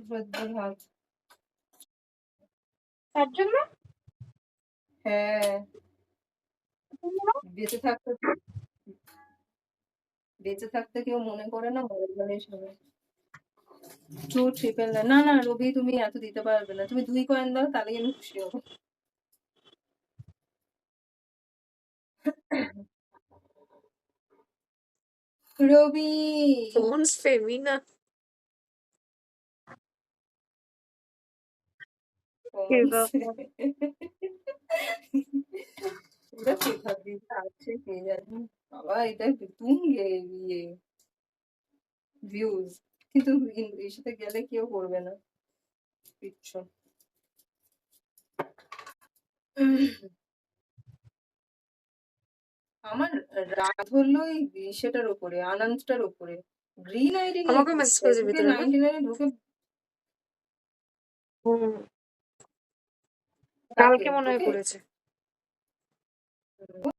সর্দির হাত। তার জন্য হ্যাঁ, বেঁচে থাকতে বেঁচে থাকতে কেউ মনে করে না, মরে গেলেই সবাই। 2 ট্রিপল নাইন। না না রবি, তুমি এত দিতে পারবে না, তুমি 2 কয়েন দাও, তাহলে আমি খুশি হবো। রবি Phones Femina. ওরা কোথা দিয়ে আসছে কে জানে। বাবা এটা তুম ইয়ে ভিউজ, কিন্তু ইংলিশে গেলে কেউ করবে না কিচ্ছু। আমার রাগ হলো এই সেটার উপরে, আনন্দটার উপরে। গ্রিন আইডি নিয়ে আমাকে মেসেজ ঘুরছে, করেছে ঢুকে ভিতরে না? 99 ঢুকে কালকে কাকে মনে হয় তোকে করেছে।